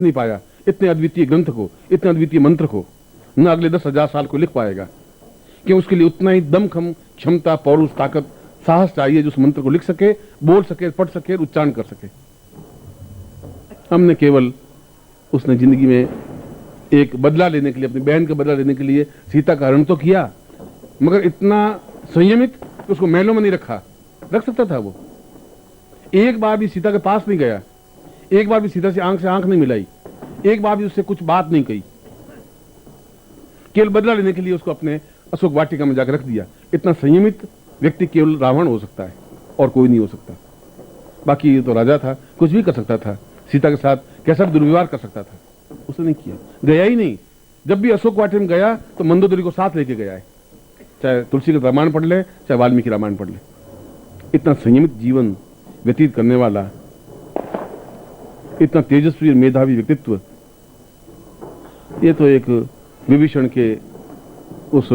नहीं पाया इतने अद्वितीय ग्रंथ को, इतने अद्वितीय मंत्र को, न अगले 10,000 साल को लिख पाएगा। कि उसके लिए उतना ही दमखम, क्षमता, पौरुष, ताकत, साहस चाहिए जो उस मंत्र को लिख सके, बोल सके, पढ़ सके, उच्चारण कर सके। हमने केवल उसने जिंदगी में एक बदला लेने के लिए, अपनी बहन का बदला लेने के लिए सीता का हरण तो किया, मगर इतना संयमित कि उसको महलों में नहीं रखा। रख सकता था वो। एक बार भी सीता के पास नहीं गया, एक बार भी सीता से आंख नहीं मिलाई, एक बार भी उससे कुछ बात नहीं कही। केवल बदला लेने के लिए उसको अपने अशोक वाटिका में जाकर रख दिया। इतना संयमित व्यक्ति केवल रावण हो सकता है और कोई नहीं हो सकता। बाकी ये तो राजा था, कुछ भी कर सकता था, सीता के साथ कैसा भी दुर्व्यवहार कर सकता था, उसने नहीं किया, गया ही नहीं। जब भी अशोक वाटिका में गया तो मंदोदरी को साथ लेके गया है, चाहे तुलसी का रामायण पढ़ ले, चाहे वाल्मीकि रामायण पढ़ ले। इतना संयमित जीवन व्यतीत करने वाला, इतना तेजस्वी और मेधावी व्यक्तित्व, ये तो एक विभीषण के उस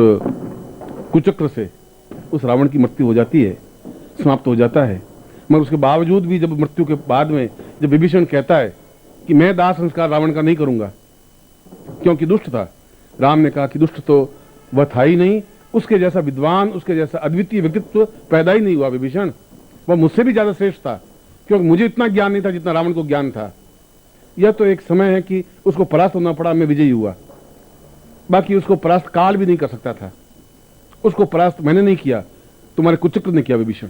कुचक्र से उस रावण की मृत्यु हो जाती है, समाप्त हो जाता है। मगर उसके बावजूद भी जब मृत्यु के बाद में जब विभीषण कहता है कि मैं दाह संस्कार रावण का नहीं करूंगा क्योंकि दुष्ट था, राम ने कहा कि दुष्ट तो वह था ही नहीं, उसके जैसा विद्वान, उसके जैसा अद्वितीय व्यक्तित्व पैदा ही नहीं हुआ विभीषण। वह मुझसे भी ज्यादा श्रेष्ठ था, क्योंकि मुझे इतना ज्ञान नहीं था जितना रावण को ज्ञान था। यह तो एक समय है कि उसको परास्त होना पड़ा, मैं विजयी हुआ। बाकी उसको परास्त काल भी नहीं कर सकता था। उसको परास्त मैंने नहीं किया, तुम्हारे कुचक्र ने किया विभीषण।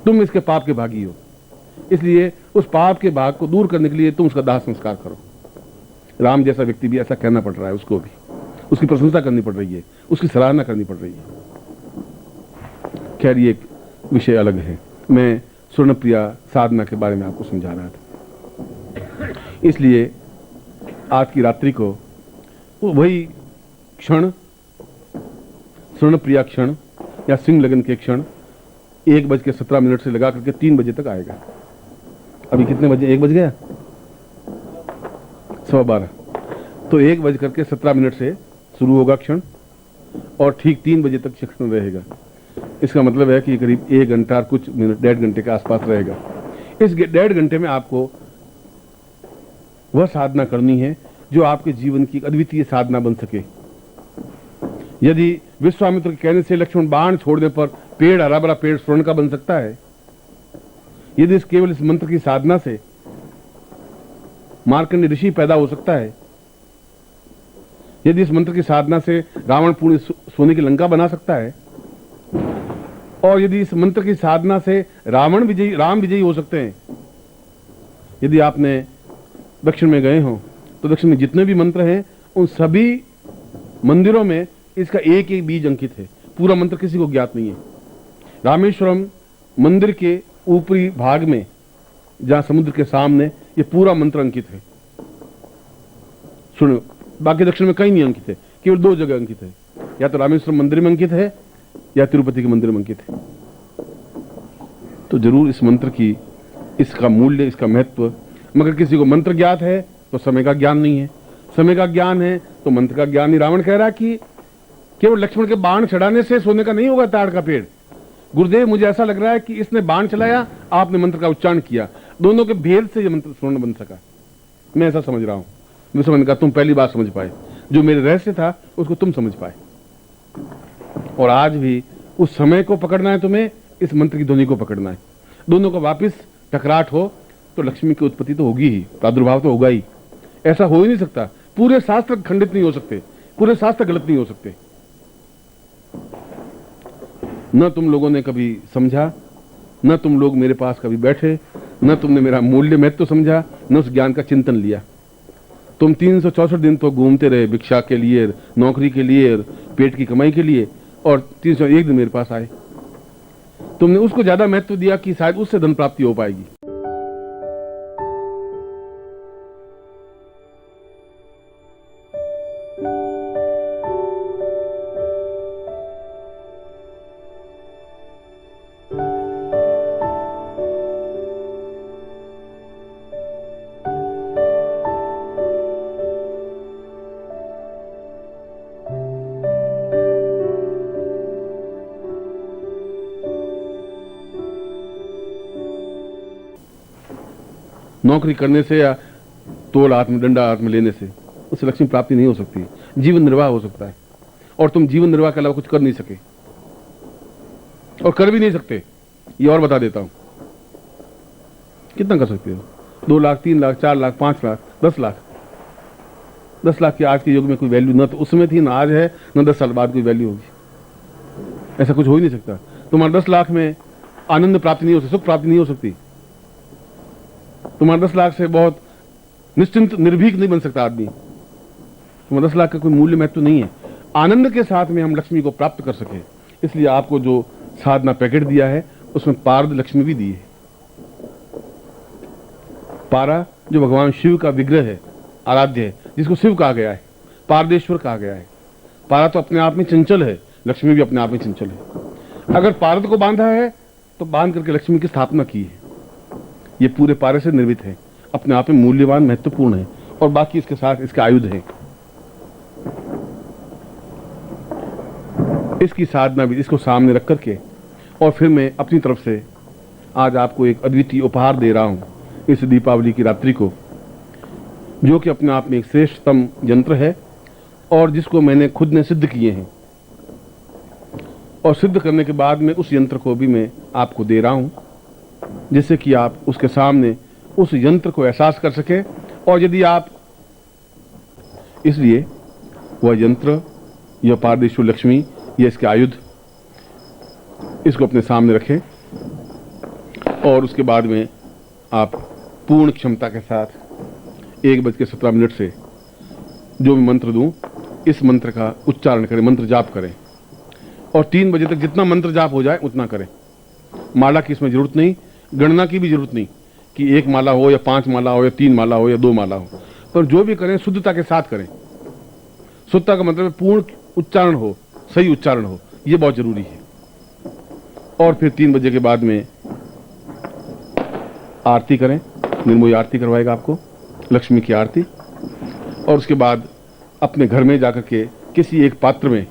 तुम इसके पाप के भागी हो, इसलिए उस पाप के भाग को दूर करने के लिए तुम उसका दाह संस्कार करो। राम जैसा व्यक्ति भी ऐसा कहना पड़ रहा है, उसको भी उसकी प्रशंसा करनी पड़ रही है, उसकी सराहना करनी पड़ रही है। खैर ये एक विषय अलग है। मैं स्वर्णप्रिया साधना के बारे में आपको समझा रहा था। इसलिए आज की रात्रि को वही क्षण, स्वर्णप्रिया क्षण या सिंह लगन के क्षण 1:17 से लगा करके 3 बजे तक आएगा। अभी कितने बजे? 1 बज गया, 12:15। तो 1:17 से शुरू होगा क्षण और ठीक 3 बजे तक क्षण रहेगा। इसका मतलब है कि करीब 1 घंटा और कुछ मिनट, 1.5 घंटे के आसपास रहेगा। इस 1.5 घंटे में आपको वह साधना करनी है जो आपके जीवन की अद्वितीय साधना बन सके। यदि विश्वामित्र के कहने से लक्ष्मण बाण छोड़ने पर पेड़, हरा भरा पेड़ स्वर्ण का बन सकता है, यदि केवल इस मंत्र की साधना से मार्कंडेय ऋषि पैदा हो सकता है, यदि इस मंत्र की साधना से रावण पूर्ण सोने की लंका बना सकता है, और यदि इस मंत्र की साधना से राम विजयी हो सकते हैं। यदि आपने दक्षिण में गए हो तो दक्षिण में जितने भी मंत्र हैं उन सभी मंदिरों में इसका एक एक बीज अंकित है। पूरा मंत्र किसी को ज्ञात नहीं है। रामेश्वरम मंदिर के ऊपरी भाग में, जहां समुद्र के सामने, ये पूरा मंत्र अंकित है। सुनो, बाकी दक्षिण में कहीं नहीं अंकित है, केवल 2 जगह अंकित है। या तो रामेश्वरम मंदिर में अंकित है या तिरुपति के मंदिर में अंकित है। तो जरूर इस मंत्र की, इसका मूल्य, इसका महत्व, मगर किसी को मंत्र ज्ञात है तो समय का ज्ञान नहीं है, समय का ज्ञान है तो मंत्र का ज्ञान नहीं। रावण कह रहा कि केवल लक्ष्मण के बाण चढ़ाने से सोने का नहीं होगा ताड़ का पेड़। गुरुदेव, मुझे ऐसा लग रहा है कि इसने बाण चलाया, आपने मंत्र का उच्चारण किया, दोनों के भेद से यह मंत्र स्वर्ण बन सका। मैं ऐसा समझ रहा हूं। विश्वमन का तुम पहली बार समझ पाए, जो मेरे रहस्य था उसको तुम समझ पाए। और आज भी उस समय को पकड़ना है तुम्हें, इस मंत्र की ध्वनि को पकड़ना है। दोनों का वापिस टकराट हो तो लक्ष्मी की उत्पत्ति तो होगी ही, प्रादुर्भाव तो होगा ही। ऐसा हो ही नहीं सकता। पूरे शास्त्र खंडित नहीं हो सकते, पूरे शास्त्र गलत नहीं हो सकते। न तुम लोगों ने कभी समझा, न तुम लोग मेरे पास कभी बैठे, न तुमने मेरा मूल्य महत्व समझा, न उस ज्ञान का चिंतन लिया। तुम 364 दिन तो घूमते रहे भिक्षा के लिए, नौकरी के लिए, पेट की कमाई के लिए, और 301 दिन मेरे पास आए। तुमने उसको ज्यादा महत्व दिया कि शायद उससे धन प्राप्ति हो पाएगी। नौकरी करने से या तोल हाथ में, डंडा हाथ में लेने से उससे लक्ष्मी प्राप्ति नहीं हो सकती। जीवन निर्वाह हो सकता है, और तुम जीवन निर्वाह के अलावा कुछ कर नहीं सके और कर भी नहीं सकते। ये और बता देता हूं, कितना कर सकते हो? 2 लाख, 3 लाख, 4 लाख, 5 लाख, 10 लाख। 10 लाख की आज के युग में कोई वैल्यू न तो उसमें थी, ना आज है, न 10 साल बाद कोई वैल्यू होगी। ऐसा कुछ हो ही नहीं सकता। तुम्हारे 10 लाख में आनंद प्राप्ति नहीं हो सकती, सुख प्राप्ति नहीं हो सकती। तुम्हारे 10 लाख से बहुत निश्चिंत निर्भीक नहीं बन सकता आदमी। तुम्हारे 10 लाख का कोई मूल्य महत्व नहीं है। आनंद के साथ में हम लक्ष्मी को प्राप्त कर सके, इसलिए आपको जो साधना पैकेट दिया है उसमें पारद लक्ष्मी भी दी है। पारा जो भगवान शिव का विग्रह है, आराध्य है, जिसको शिव कहा गया है, पारदेश्वर कहा गया है। पारा तो अपने आप में चंचल है, लक्ष्मी भी अपने आप में चंचल है। अगर पारद को बांधा है तो बांध करके लक्ष्मी की स्थापना की है। ये पूरे पारे से निर्मित है, अपने आप में मूल्यवान, महत्वपूर्ण है, और बाकी इसके साथ इसके आयुध हैं। इसकी साधना भी, इसको सामने रख करके, और फिर मैं अपनी तरफ से आज आपको एक अद्वितीय उपहार दे रहा हूं इस दीपावली की रात्रि को, जो कि अपने आप में एक श्रेष्ठतम यंत्र है और जिसको मैंने खुद ने सिद्ध किए हैं। और सिद्ध करने के बाद में उस यंत्र को भी मैं आपको दे रहा हूं, जिससे कि आप उसके सामने उस यंत्र को एहसास कर सके। और यदि आप, इसलिए वह यंत्र, यह पारदेश्वर लक्ष्मी, यह इसके आयुध, इसको अपने सामने रखें, और उसके बाद में आप पूर्ण क्षमता के साथ 1:17 से जो मैं मंत्र दूं, इस मंत्र का उच्चारण करें, मंत्र जाप करें, और 3 बजे तक जितना मंत्र जाप हो जाए उतना करें। माला की इसमें जरूरत नहीं, गणना की भी जरूरत नहीं कि 1 माला हो या 5 माला हो या 3 माला हो या 2 माला हो, पर जो भी करें शुद्धता के साथ करें। शुद्धता का मतलब पूर्ण उच्चारण हो, सही उच्चारण हो, यह बहुत जरूरी है। और फिर 3 बजे के बाद में आरती करें, निर्मोही आरती करवाएगा आपको, लक्ष्मी की आरती। और उसके बाद अपने घर में जाकर के किसी एक पात्र में